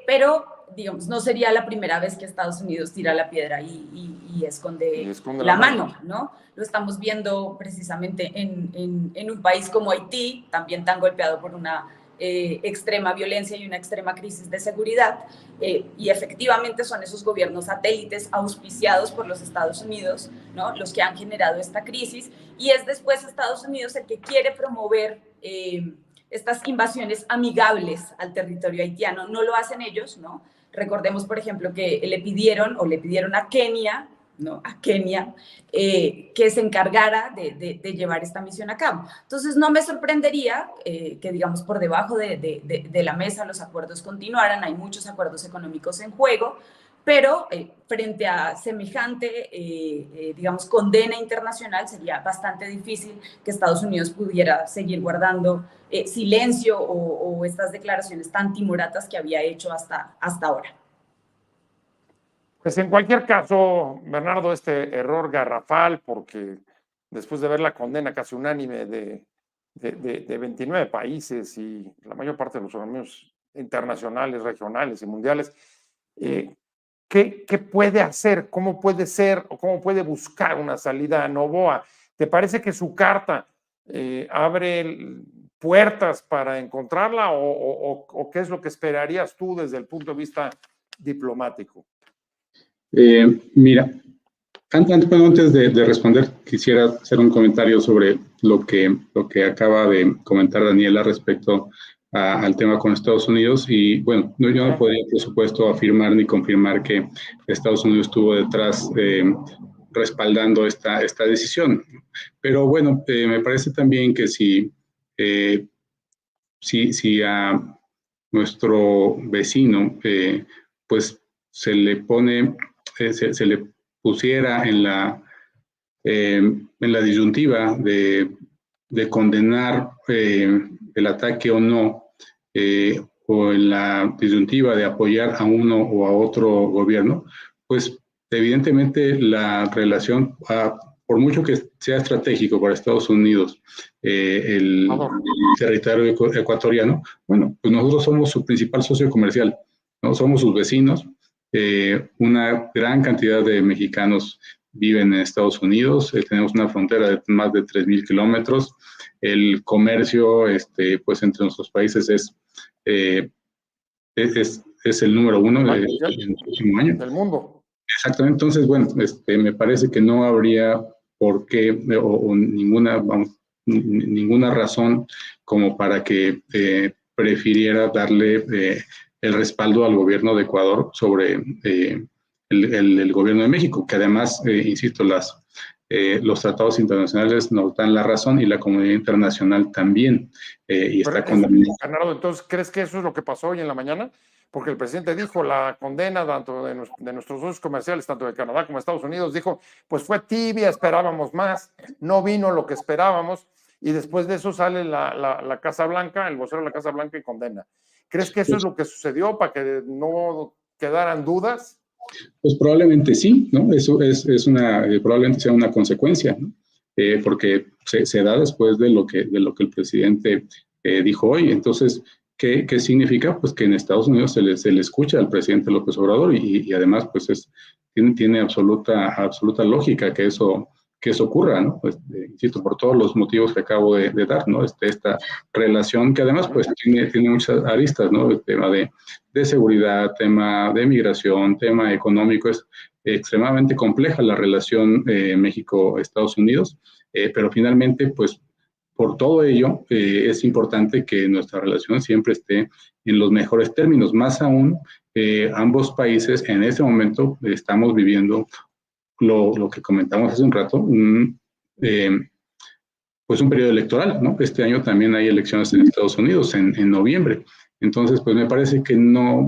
pero, digamos, no sería la primera vez que Estados Unidos tira la piedra y esconde la mano, ¿no? Lo estamos viendo precisamente en un país como Haití, también tan golpeado por una extrema violencia y una extrema crisis de seguridad, y efectivamente son esos gobiernos satélites auspiciados por los Estados Unidos, ¿no?, los que han generado esta crisis, y es después Estados Unidos el que quiere promover estas invasiones amigables al territorio haitiano. No lo hacen ellos, ¿no? Recordemos, por ejemplo, que le pidieron a Kenia, ¿no?, a Kenia, que se encargara de llevar esta misión a cabo. Entonces, no me sorprendería que, digamos, por debajo de la mesa los acuerdos continuaran. Hay muchos acuerdos económicos en juego, pero frente a semejante, digamos, condena internacional, sería bastante difícil que Estados Unidos pudiera seguir guardando silencio o estas declaraciones tan timoratas que había hecho hasta ahora. Pues en cualquier caso, Bernardo, este error garrafal, porque después de ver la condena casi unánime de 29 países y la mayor parte de los organismos internacionales, regionales y mundiales, ¿qué puede hacer? ¿Cómo puede ser o cómo puede buscar una salida a Noboa? ¿Te parece que su carta abre puertas para encontrarla o qué es lo que esperarías tú desde el punto de vista diplomático? Mira, antes de responder, quisiera hacer un comentario sobre lo que acaba de comentar Daniela respecto al tema con Estados Unidos. Y bueno, yo no podría, por supuesto, afirmar ni confirmar que Estados Unidos estuvo detrás respaldando esta decisión. Pero bueno, me parece también que si a nuestro vecino pues se le pusiera en la disyuntiva de condenar el ataque o no, o en la disyuntiva de apoyar a uno o a otro gobierno, pues evidentemente la relación, por mucho que sea estratégico para Estados Unidos el territorio ecuatoriano, bueno, pues nosotros somos su principal socio comercial, ¿no? Somos sus vecinos. una gran cantidad de mexicanos viven en Estados Unidos, tenemos una frontera de más de 3,000 kilómetros, el comercio pues entre nuestros países es el número uno en el último año. Del mundo. Exactamente, entonces, bueno, me parece que no habría por qué o ninguna razón como para que prefiriera darle el respaldo al gobierno de Ecuador sobre el gobierno de México, que además, insisto, los tratados internacionales nos dan la razón y la comunidad internacional también, y está condenado. Bernardo, entonces, ¿crees que eso es lo que pasó hoy en la mañana? Porque el presidente dijo la condena tanto de nuestros socios comerciales, tanto de Canadá como de Estados Unidos, dijo, pues fue tibia, esperábamos más, no vino lo que esperábamos, y después de eso sale la Casa Blanca, el vocero de la Casa Blanca y condena. ¿Crees que eso es lo que sucedió para que no quedaran dudas? Pues probablemente sí, ¿no? Eso probablemente sea una consecuencia, ¿no? Porque se da después de lo que el presidente dijo hoy. Entonces, ¿qué significa? Pues que en Estados Unidos se le escucha al presidente López Obrador y además, pues tiene absoluta lógica que eso ocurra, ¿no? Pues, insisto, por todos los motivos que acabo de dar, ¿no? Esta relación que además, pues, tiene muchas aristas, ¿no? El tema de seguridad, tema de migración, tema económico, es extremadamente compleja la relación México-Estados Unidos, pero finalmente, pues, por todo ello, es importante que nuestra relación siempre esté en los mejores términos. Más aún, ambos países en este momento estamos viviendo lo que comentamos hace un rato, pues un periodo electoral, ¿no? Este año también hay elecciones en Estados Unidos en noviembre. Entonces, pues me parece que no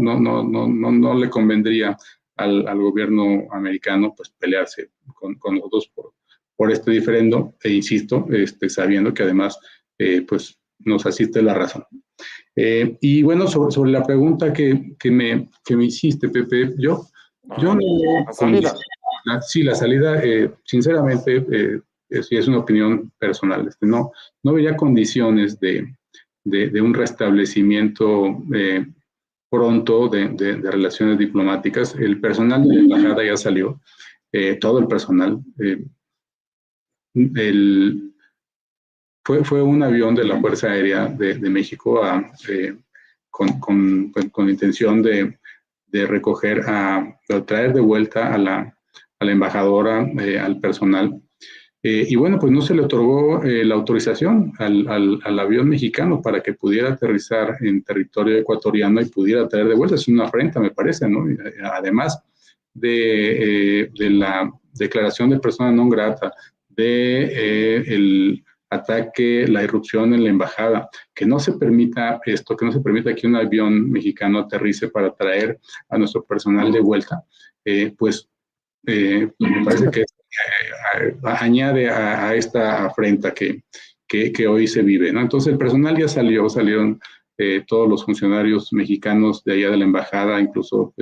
le convendría al gobierno americano pues pelearse con nosotros por este diferendo, e insisto, sabiendo que además pues nos asiste la razón. Y bueno, sobre la pregunta que me hiciste, Pepe, yo no... La salida. Sí, la salida, sinceramente, es una opinión personal. No veía condiciones de un restablecimiento pronto de relaciones diplomáticas. El personal de la embajada ya salió, todo el personal. Fue un avión de la Fuerza Aérea de México con intención de recoger, de traer de vuelta a la embajadora, al personal. Y bueno, pues no se le otorgó la autorización al avión mexicano para que pudiera aterrizar en territorio ecuatoriano y pudiera traer de vuelta. Es una afrenta, me parece, ¿no? Además de la declaración de persona non grata, el ataque, la irrupción en la embajada, que no se permita esto, que no se permita que un avión mexicano aterrice para traer a nuestro personal de vuelta, pues me parece que añade a esta afrenta que hoy se vive, ¿no? Entonces el personal ya salieron todos los funcionarios mexicanos de allá de la embajada, incluso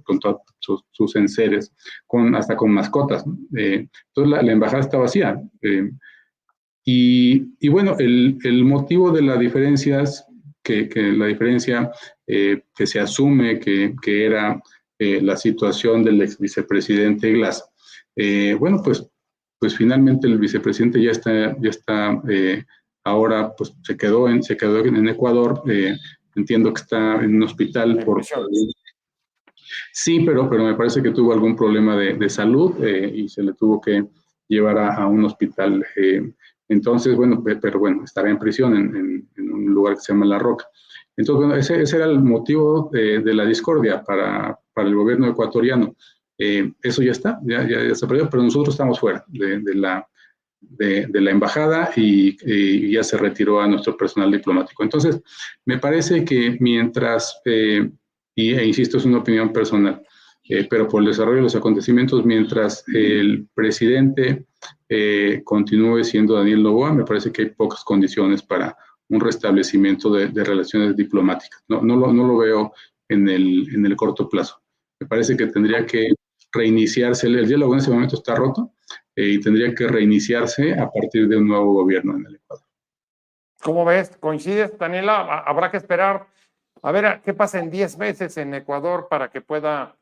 con todos sus enseres, hasta con mascotas, ¿no? Entonces la embajada está vacía. Y bueno, el motivo de las diferencias, la diferencia que se asume que era la situación del ex vicepresidente Glass, bueno, pues finalmente el vicepresidente ya está ahora pues se quedó en Ecuador. Entiendo que está en un hospital sí, pero me parece que tuvo algún problema de salud y se le tuvo que llevar a un hospital. Entonces, bueno, pero bueno, estará en prisión en un lugar que se llama La Roca. Entonces, bueno, ese era el motivo de la discordia para el gobierno ecuatoriano. Eso ya está, ya se perdió, pero nosotros estamos fuera de la embajada y ya se retiró a nuestro personal diplomático. Entonces, me parece que mientras, insisto, es una opinión personal, pero por el desarrollo de los acontecimientos, mientras el presidente continúe siendo Daniel Noboa, me parece que hay pocas condiciones para un restablecimiento de relaciones diplomáticas. No lo veo en el corto plazo. Me parece que tendría que reiniciarse, el diálogo en ese momento está roto y tendría que reiniciarse a partir de un nuevo gobierno en el Ecuador. ¿Cómo ves? ¿Coincides, Daniela? Habrá que esperar a ver qué pasa en 10 meses en Ecuador para que pueda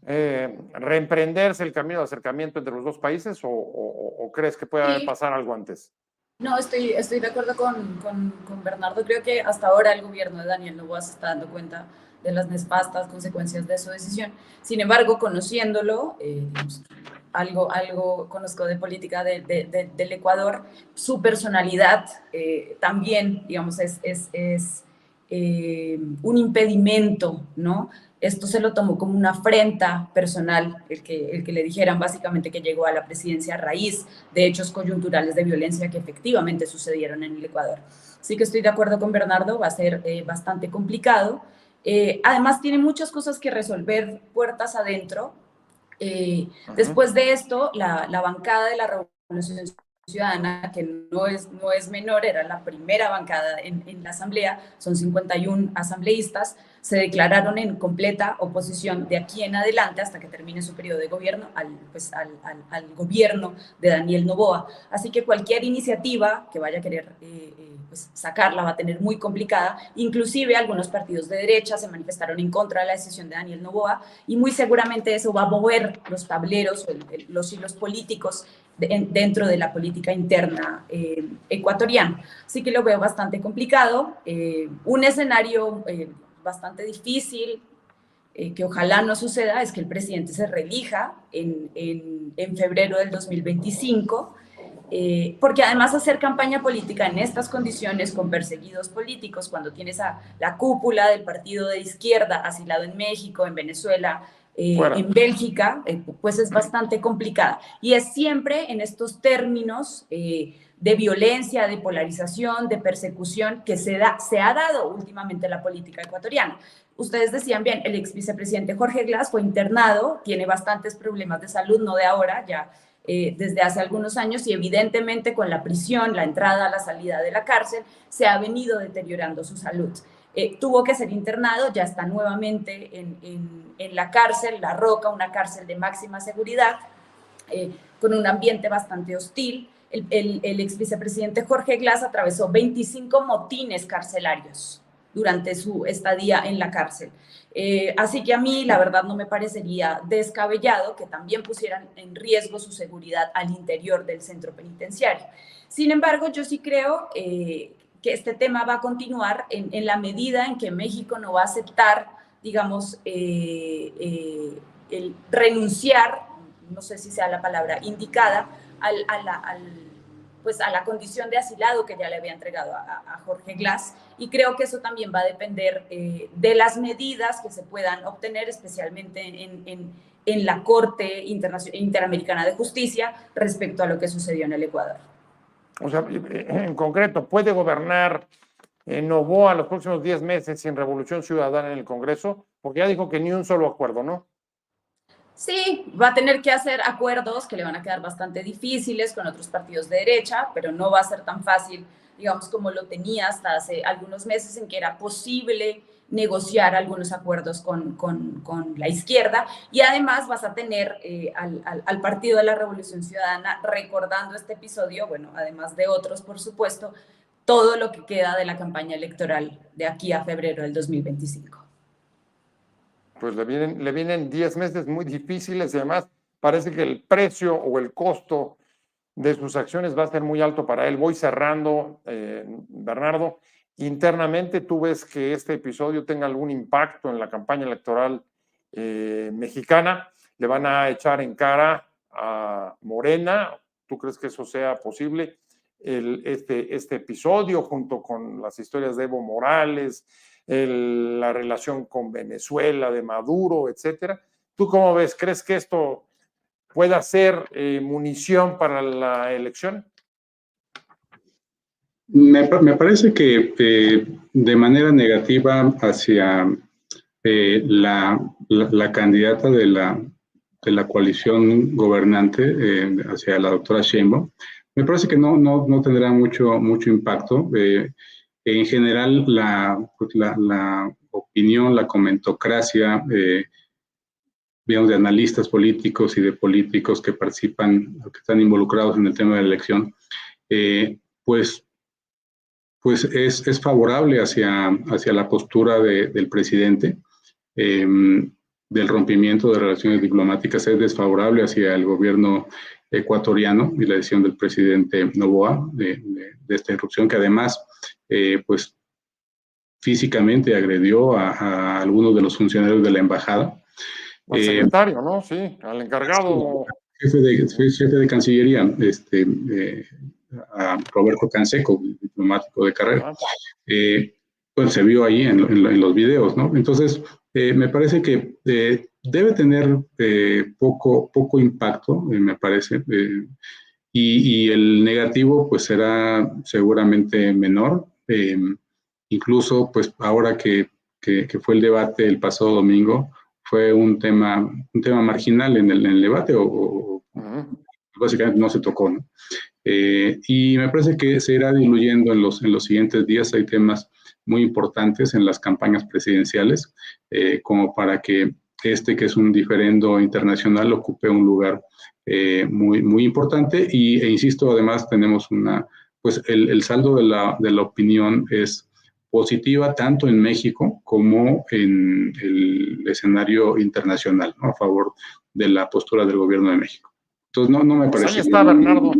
reemprenderse el camino de acercamiento entre los dos países o crees que puede Sí. pasar algo antes? No, estoy de acuerdo con Bernardo. Creo que hasta ahora el gobierno de Daniel Noboa se está dando cuenta de las nefastas consecuencias de su decisión. Sin embargo, conociéndolo, digamos, algo conozco de política del Ecuador, su personalidad también, digamos, es un impedimento, ¿no? Esto se lo tomó como una afrenta personal, el que le dijeran básicamente que llegó a la presidencia a raíz de hechos coyunturales de violencia que efectivamente sucedieron en el Ecuador. Así que estoy de acuerdo con Bernardo, va a ser bastante complicado. Además, tiene muchas cosas que resolver puertas adentro. Después de esto, la bancada de la Revolución Ciudadana, que no es menor, era la primera bancada en la Asamblea, son 51 asambleístas, se declararon en completa oposición de aquí en adelante hasta que termine su periodo de gobierno al gobierno de Daniel Noboa. Así que cualquier iniciativa que vaya a querer pues sacarla va a tener muy complicada. Inclusive algunos partidos de derecha se manifestaron en contra de la decisión de Daniel Noboa y muy seguramente eso va a mover los tableros, los hilos políticos dentro de la política interna ecuatoriana. Así que lo veo bastante complicado. Un escenario bastante difícil, que ojalá no suceda, es que el presidente se reelija en febrero del 2025, porque además hacer campaña política en estas condiciones con perseguidos políticos, cuando tienes a la cúpula del partido de izquierda asilado en México, en Venezuela, en Bélgica, pues es bastante complicada. Y es siempre en estos términos de violencia, de polarización, de persecución que se ha dado últimamente en la política ecuatoriana. Ustedes decían bien, el ex vicepresidente Jorge Glass fue internado, tiene bastantes problemas de salud, no de ahora, ya desde hace algunos años, y evidentemente con la prisión, la entrada, la salida de la cárcel, se ha venido deteriorando su salud. Tuvo que ser internado, ya está nuevamente en la cárcel, La Roca, una cárcel de máxima seguridad, con un ambiente bastante hostil. El ex vicepresidente Jorge Glass atravesó 25 motines carcelarios durante su estadía en la cárcel. Así que a mí, la verdad, no me parecería descabellado que también pusieran en riesgo su seguridad al interior del centro penitenciario. Sin embargo, yo sí creo que este tema va a continuar en la medida en que México no va a aceptar, digamos, el renunciar, no sé si sea la palabra indicada, pues a la condición de asilado que ya le había entregado a Jorge Glass, y creo que eso también va a depender de las medidas que se puedan obtener, especialmente en la Corte Interamericana de Justicia respecto a lo que sucedió en el Ecuador. O sea, en concreto, ¿puede gobernar Noboa los próximos 10 meses sin Revolución Ciudadana en el Congreso? Porque ya dijo que ni un solo acuerdo, ¿no? Sí, va a tener que hacer acuerdos que le van a quedar bastante difíciles con otros partidos de derecha, pero no va a ser tan fácil, digamos, como lo tenía hasta hace algunos meses en que era posible negociar algunos acuerdos con la izquierda. Y además vas a tener al Partido de la Revolución Ciudadana recordando este episodio, bueno, además de otros, por supuesto, todo lo que queda de la campaña electoral de aquí a febrero del 2025. Pues le vienen 10 meses muy difíciles y además parece que el precio o el costo de sus acciones va a ser muy alto para él. Voy cerrando, Bernardo. Internamente, ¿tú ves que este episodio tenga algún impacto en la campaña electoral mexicana? ¿Le van a echar en cara a Morena? ¿Tú crees que eso sea posible? Este episodio junto con las historias de Evo Morales, la relación con Venezuela, de Maduro, etcétera. ¿Tú cómo ves? ¿Crees que esto pueda ser munición para la elección? Me parece que de manera negativa hacia la candidata de la coalición gobernante, hacia la doctora Sheinbaum, me parece que no tendrá mucho impacto. En general, la opinión, la comentocracia, digamos, de analistas políticos y de políticos que participan, que están involucrados en el tema de la elección, pues es favorable hacia la postura del presidente. del rompimiento de relaciones diplomáticas es desfavorable hacia el gobierno ecuatoriano y la decisión del presidente Noboa de esta irrupción, que además, pues, físicamente agredió a algunos de los funcionarios de la embajada. Al secretario, ¿no? Sí, al encargado. Jefe de Cancillería, a Roberto Canseco, diplomático de carrera. Pues se vio ahí en los videos, ¿no? Entonces, me parece que debe tener poco impacto, me parece, y el negativo pues será seguramente menor. Incluso pues ahora que fue el debate el pasado domingo, fue un tema marginal en el debate o básicamente no se tocó, ¿no? Y me parece que se irá diluyendo en los siguientes días. Hay temas muy importantes en las campañas presidenciales, como para que que es un diferendo internacional, ocupe un lugar muy importante. E insisto, además tenemos pues el saldo de la opinión es positiva tanto en México como en el escenario internacional, ¿no? A favor de la postura del gobierno de México. Entonces, no me parece. Ahí está Bernardo.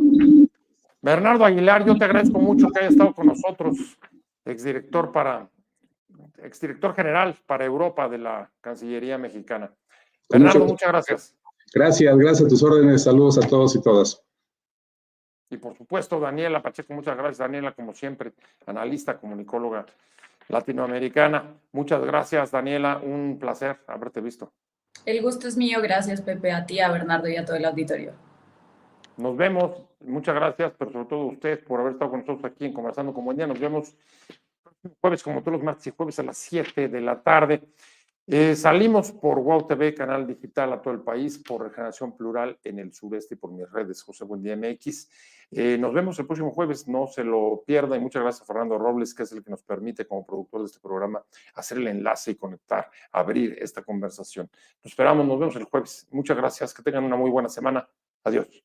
Bernardo Aguilar, yo te agradezco mucho que haya estado con nosotros, exdirector general para Europa de la Cancillería Mexicana. Bernardo, muchas gracias. Gracias a tus órdenes. Saludos a todos y todas. Y por supuesto, Daniela Pacheco, muchas gracias, Daniela, como siempre, analista, comunicóloga latinoamericana. Muchas gracias, Daniela, un placer haberte visto. El gusto es mío, gracias Pepe, a ti, a Bernardo y a todo el auditorio. Nos vemos, muchas gracias, pero sobre todo a ustedes por haber estado con nosotros aquí en Conversando con Buen Día. Nos vemos jueves, como todos los martes y jueves a las 7 de la tarde. Salimos por WOW TV, canal digital a todo el país, por Regeneración Plural en el sureste y por mis redes, José Buendía MX. Nos vemos el próximo jueves, no se lo pierda, y muchas gracias a Fernando Robles, que es el que nos permite como productor de este programa hacer el enlace y conectar, abrir esta conversación. Nos esperamos, nos vemos el jueves. Muchas gracias, que tengan una muy buena semana. Adiós.